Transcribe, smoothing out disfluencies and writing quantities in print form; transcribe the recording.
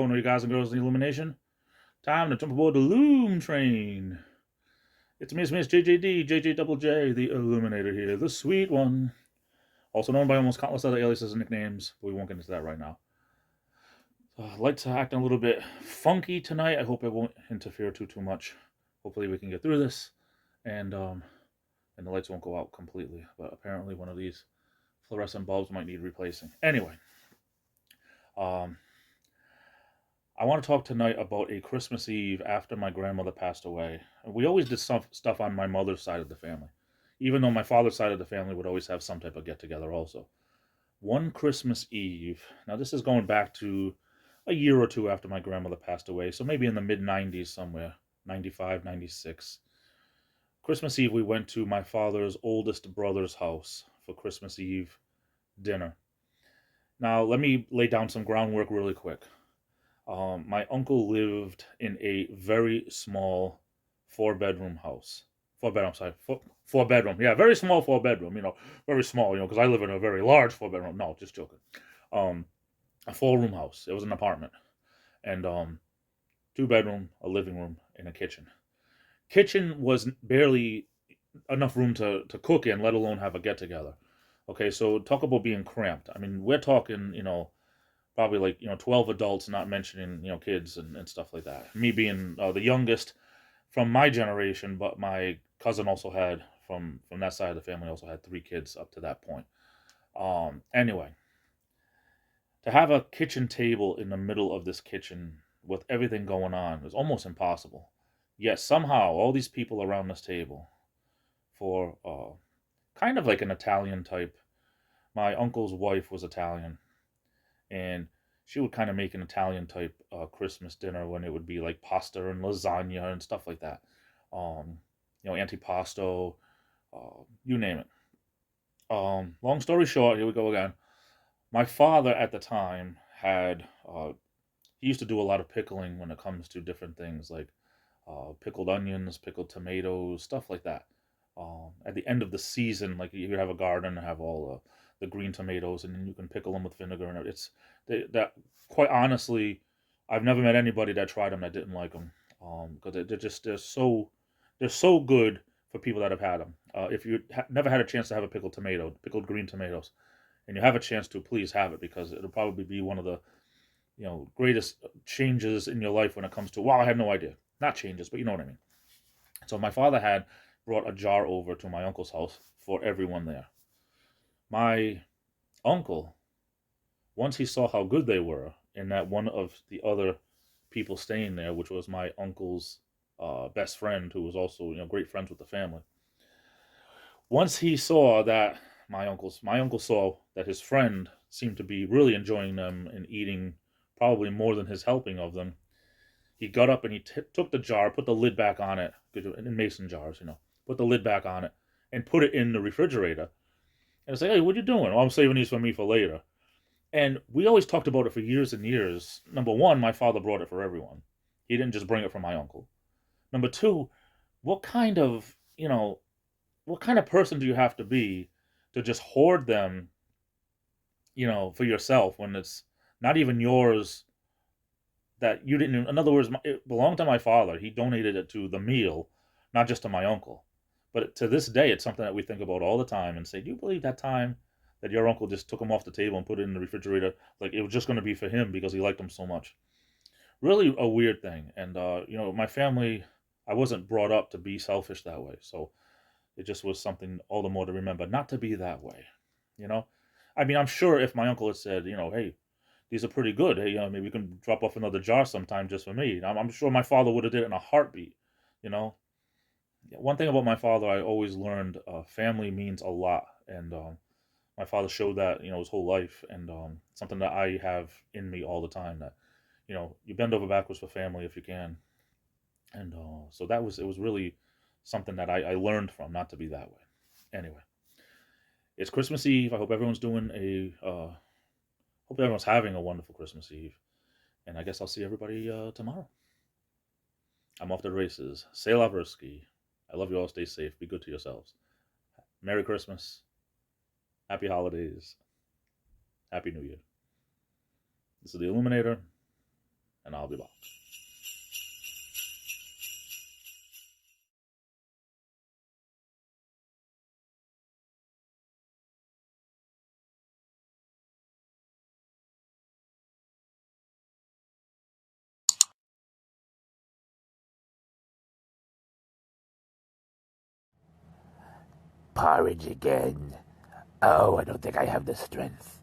going, you guys and girls in the Illumination? Time to jump aboard the Loom train. It's Miss JJD, JJ Double J, the Illuminator here, the sweet one. Also known by almost countless other aliases and nicknames, but we won't get into that right now. I'd like to act a little bit funky tonight. I hope it won't interfere too much. Hopefully we can get through this, and the lights won't go out completely. But apparently one of these fluorescent bulbs might need replacing. Anyway, I want to talk tonight about a Christmas Eve after my grandmother passed away. We always did some stuff on my mother's side of the family, even though my father's side of the family would always have some type of get-together also. One Christmas Eve, now this is going back to a year or two after my grandmother passed away, so maybe in the mid-90s somewhere, 95, 96. Christmas Eve, we went to my father's oldest brother's house for Christmas Eve dinner. Now, let me lay down some groundwork really quick. My uncle lived in a very small four-bedroom house. Four-bedroom. Yeah, very small four-bedroom, very small, because I live in a very large four-bedroom. No, just joking. A four-room house. It was an apartment. And two-bedroom, a living room, and a kitchen. Kitchen was barely enough room to cook in, let alone have a get-together. Okay, so talk about being cramped. I mean, we're talking, probably like 12 adults, not mentioning kids and stuff like that. Me being the youngest from my generation, but my cousin also had from that side of the family also had 3 kids up to that point. Anyway, to have a kitchen table in the middle of this kitchen with everything going on is almost impossible. Yet somehow all these people around this table for kind of like an Italian type. My uncle's wife was Italian, and she would kind of make an Italian type Christmas dinner when it would be like pasta and lasagna and stuff like that. Antipasto, you name it. Long story short, here we go again. My father at the time had, he used to do a lot of pickling when it comes to different things like pickled onions, pickled tomatoes, stuff like that. At the end of the season, like you have a garden and have all the green tomatoes, and then you can pickle them with vinegar, and it's that. Quite honestly, I've never met anybody that tried them that didn't like them, because they're so good for people that have had them. If you never had a chance to have a pickled green tomatoes, and you have a chance to, please have it, because it'll probably be one of the greatest changes in your life when it comes to. Wow, I had no idea. Not changes, but you know what I mean. So my father had brought a jar over to my uncle's house for everyone there. My uncle, once he saw how good they were, and that one of the other people staying there, which was my uncle's best friend, who was also great friends with the family, once he saw that my uncle saw that his friend seemed to be really enjoying them and eating probably more than his helping of them, he got up and he took the jar, put the lid back on it, in mason jars, put the lid back on it, and put it in the refrigerator. And it's like, hey, what are you doing? Well, I'm saving these for me for later. And we always talked about it for years and years. Number one, my father brought it for everyone. He didn't just bring it for my uncle. Number two, what kind of person do you have to be to just hoard them, for yourself when it's not even yours, that you didn't. In other words, it belonged to my father. He donated it to the meal, not just to my uncle. But to this day, it's something that we think about all the time and say, do you believe that time that your uncle just took them off the table and put it in the refrigerator, like it was just going to be for him because he liked them so much? Really a weird thing. And my family, I wasn't brought up to be selfish that way, so it just was something all the more to remember not to be that way. I mean, I'm sure if my uncle had said, hey, these are pretty good, hey, maybe we can drop off another jar sometime just for me, I'm sure my father would have did it in a heartbeat. One thing about my father, I always learned, family means a lot, and my father showed that his whole life, and something that I have in me all the time, that you bend over backwards for family if you can. And so it was really something that I learned from, not to be that way. Anyway, it's Christmas Eve. I hope everyone's hope everyone's having a wonderful Christmas Eve, and I guess I'll see everybody tomorrow. I'm off to the races. Sail Aversky. I love you all. Stay safe. Be good to yourselves. Merry Christmas. Happy holidays. Happy New Year. This is the Illuminator. and I'll be back. Porridge again. Oh, I don't think I have the strength.